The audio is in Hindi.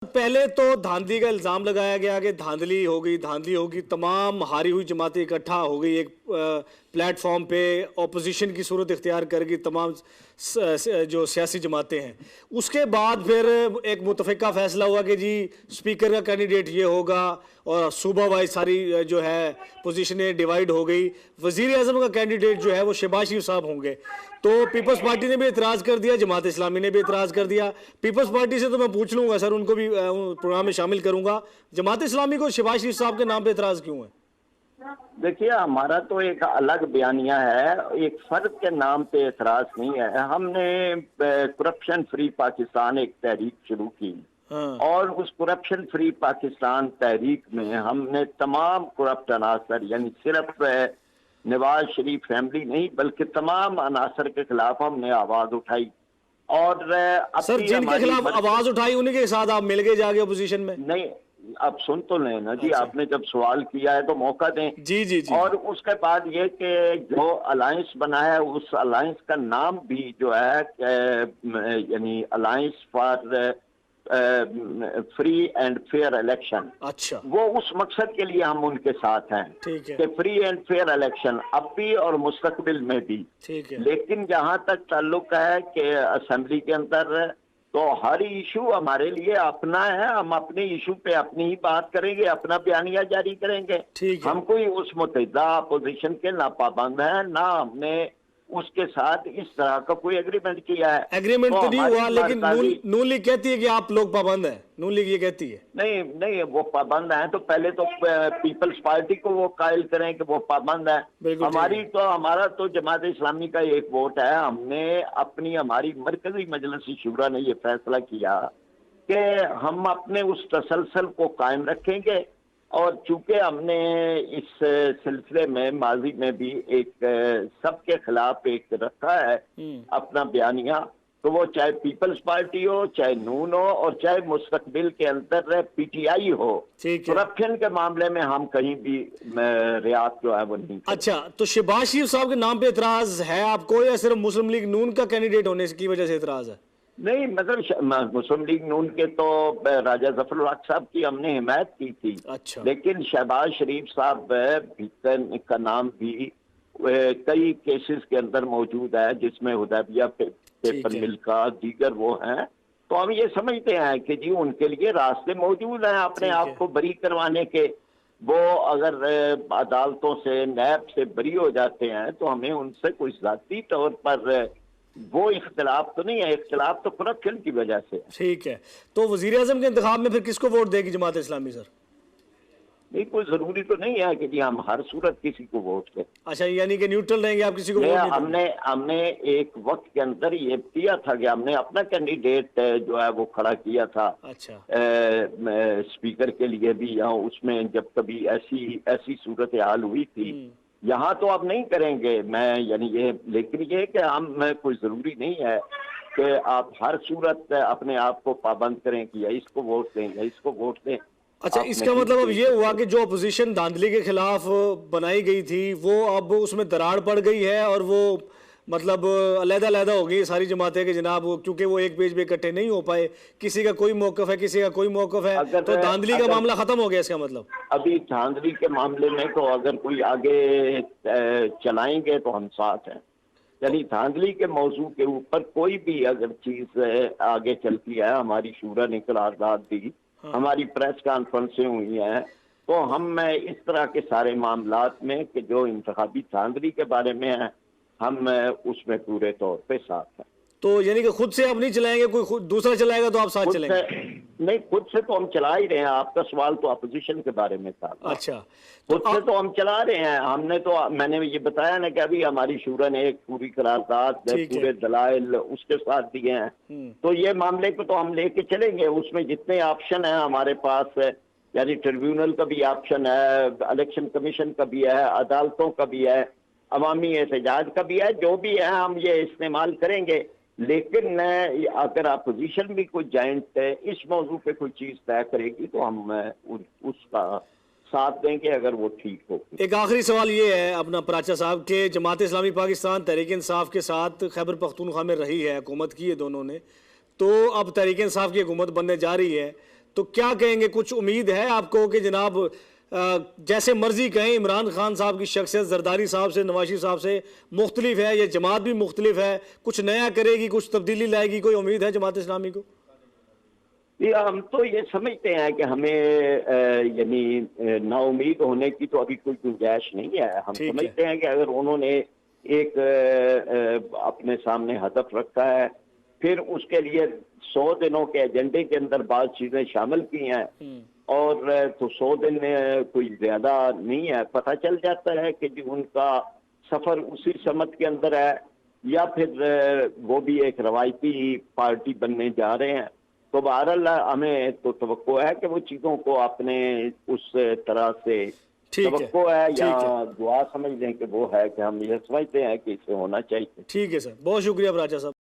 पहले तो धांधली का इल्ज़ाम लगाया गया कि धांधली होगी, तमाम हारी हुई जमातें इकट्ठा हो गई एक प्लेटफॉर्म पे, ऑपोजिशन की सूरत इख्तियार करेगी तमाम जो सियासी जमातें हैं। उसके बाद फिर एक मुतफ़िका फ़ैसला हुआ कि जी स्पीकर का कैंडिडेट ये होगा और सूबा वाइज सारी जो है पोजीशनें डिवाइड हो गई। वज़ीर आज़म का कैंडिडेट जो है वो शहबाज शरीफ साहब होंगे। तो पीपल्स पार्टी ने भी एतराज़ कर दिया, जमात इस्लामी ने भी एतराज़ कर दिया। पीपल्स पार्टी से तो मैं पूछ लूँगा सर, उनको भी प्रोग्राम में शामिल करूँगा। जमात इस्लामी को शहबाज शरीफ साहब के नाम पर एतराज़ क्यों है? देखिए, हमारा तो एक अलग बयानिया है, एक फर्द के नाम पे एतराज नहीं है। हमने करप्शन फ्री पाकिस्तान एक तहरीक शुरू की। हाँ। और उस करप्शन फ्री पाकिस्तान तहरीक में हमने तमाम करप्ट अनासर, यानी सिर्फ नवाज शरीफ फैमिली नहीं बल्कि तमाम अनासर के खिलाफ हमने आवाज उठाई। और सर जिनके खिलाफ आवाज उठाई उन्हीं के साथ आप मिल गए जाके अपोजिशन में? नहीं, आप सुन तो लें ना जी। अच्छा। आपने जब सवाल किया है तो मौका दें। जी जी जी। और उसके बाद ये कि जो अलायंस बना है उस अलायंस का नाम भी जो है यानी alliance for free and fair election. अच्छा, वो उस मकसद के लिए हम उनके साथ हैं। ठीक है, कि फ्री एंड फेयर इलेक्शन अब भी और मुस्तकबिल में भी। ठीक है। लेकिन जहां तक ताल्लुक है कि असेंबली के अंदर तो हर इशू हमारे लिए अपना है। हम अपने इशू पे अपनी ही बात करेंगे, अपना बयानिया जारी करेंगे। ठीक है। हम कोई उस मुतहिदा अपोजिशन के ना पाबंद है, ना हमने उसके साथ इस तरह का कोई एग्रीमेंट किया है। एग्रीमेंट तो नहीं हुआ, लेकिन नून लीग कहती है कि आप लोग पाबंद हैं। नून लीग ये कहती है। नहीं नहीं, वो पाबंद है तो पहले तो पीपल्स पार्टी को वो कायल करें कि वो पाबंद है। हमारा तो जमात इस्लामी का एक वोट है। हमने हमारी मरकजी मजलिस शुरा ने ये फैसला किया कि हम अपने उस तसलसल को कायम रखेंगे। और चूंकि हमने इस सिलसिले में माजी में भी एक सबके खिलाफ एक रखा है अपना बयानिया, तो वो चाहे पीपल्स पार्टी हो, चाहे नून हो और चाहे मुस्तकबिल के अंदर पीटीआई हो, करप्शन के मामले में हम कहीं भी रियायत जो है वो नहीं। अच्छा, तो शहबाज शरीफ साहब के नाम पे एतराज है आपको या सिर्फ मुस्लिम लीग नून का कैंडिडेट होने की वजह से एतराज है? नहीं, मतलब मुस्लिम लीग नून के तो राजा जफर हक साहब की हमने हिमायत की थी। अच्छा। लेकिन शहबाज शरीफ साहब का नाम भी कई केसेस के अंदर मौजूद है, जिसमें हुदैबिया पेपर मिल का दीगर वो हैं। तो हम ये समझते हैं कि जी उनके लिए रास्ते मौजूद हैं अपने आप को बरी करवाने के। वो अगर अदालतों से, नैब से बरी हो जाते हैं तो हमें उनसे कोई ज़ाती तौर पर वो इख्तिलाफ तो नहीं है। इख्तिलाफ तो करप्शन की वजह से। ठीक है, तो वजीर आजम के इंतखाब में फिर किसको वोट देगी जमात इस्लामी सर? नहीं, कोई जरूरी तो नहीं है कि जी हम हर सूरत किसी को वोट दें। अच्छा, यानी कि न्यूट्रल रहेंगे आप, किसी को वोट नहीं? हमने एक वक्त के अंदर ये किया था कि हमने अपना कैंडिडेट जो है वो खड़ा किया था। अच्छा। स्पीकर के लिए भी, यहाँ उसमें जब कभी ऐसी सूरत हाल हुई थी। यहाँ तो अब नहीं करेंगे मैं, यानी ये, लेकिन ये कि हम कोई जरूरी नहीं है कि आप हर सूरत अपने आप को पाबंद करें कि या इसको वोट दें या इसको वोट दें। अच्छा, इसका मतलब अब ये हुआ कि जो अपोजिशन धांधली के खिलाफ बनाई गई थी वो अब उसमें दरार पड़ गई है और वो मतलब अलग-अलग हो गई सारी जमातें के जनाब, क्योंकि वो एक पेज पे इकट्ठे नहीं हो पाए। किसी का कोई मौकफ है, किसी का कोई मौकफ है, तो धांधली का मामला खत्म हो गया। इसका मतलब अभी धांधली के मामले में तो अगर कोई आगे चलाएंगे तो हम साथ हैं। यानी धांधली के मौजू के ऊपर कोई भी अगर चीज आगे चलती है, हमारी शूरा ने करारदाद दी, हमारी प्रेस कॉन्फ्रेंसें हुई हैं, तो हम इस तरह के सारे मामलात में कि जो इंतखाबी धांधली के बारे में है, हम उसमें पूरे तौर पे साथ हैं। तो यानी कि खुद से आप नहीं चलाएंगे, कोई खुद दूसरा चलाएगा तो आप साथ चलेंगे? नहीं, खुद से तो हम चला ही रहे हैं। आपका सवाल तो अपोजिशन के बारे में था। अच्छा, खुद से तो हम चला रहे हैं। हमने तो, मैंने ये बताया ना कि अभी हमारी शूरा ने एक पूरी करारदाद, पूरे दलाइल उसके साथ दिए हैं। तो ये मामले को तो हम लेके चलेंगे। उसमें जितने ऑप्शन है हमारे पास, यानी ट्रिब्यूनल का भी ऑप्शन है, इलेक्शन कमीशन का भी है, अदालतों का भी है, अवामी एहतजाज का भी है, जो भी है हम ये इस्तेमाल करेंगे। लेकिन अगर अपोजिशन भी कोई जॉइंट इस मौजू पे कोई चीज तय करेगी तो हम उसका साथ देंगे अगर वो ठीक हो। एक आखिरी सवाल ये है अपना पराचा साहब के, जमात इस्लामी पाकिस्तान तहरीक इंसाफ के साथ खैबर पख्तूनख्वा में रही है, हुकूमत की है दोनों ने, तो अब तहरीक इंसाफ की हुकूमत बनने जा रही है, तो क्या कहेंगे, कुछ उम्मीद है आपको कि जनाब जैसे मर्जी कहें इमरान खान साहब की शख्सियत जरदारी साहब से, नवाज शरीफ साहब से मुख्तलिफ है, ये जमात भी मुख्तलिफ है, कुछ नया करेगी, कुछ तब्दीली लाएगी, कोई उम्मीद है जमात इस्लामी को? ये हम तो ये समझते हैं कि हमें यानी नाउमीद होने की तो अभी कोई गुंजाइश नहीं है। हम समझते हैं कि अगर उन्होंने एक अपने सामने हदफ रखा है, फिर उसके लिए 100 दिनों के एजेंडे के अंदर बहुत चीजें शामिल की हैं, और तो 100 दिन कोई ज्यादा नहीं है। पता चल जाता है कि जी उनका सफर उसी समत के अंदर है, या फिर वो भी एक रवायती पार्टी बनने जा रहे हैं। तो बहरहाल हमें तो तवक्को है कि वो चीजों को अपने उस तरह से तवक्को है या दुआ समझ लें कि वो है कि हम ये समझते हैं कि इसे होना चाहिए। ठीक है सर, बहुत शुक्रिया राजा साहब।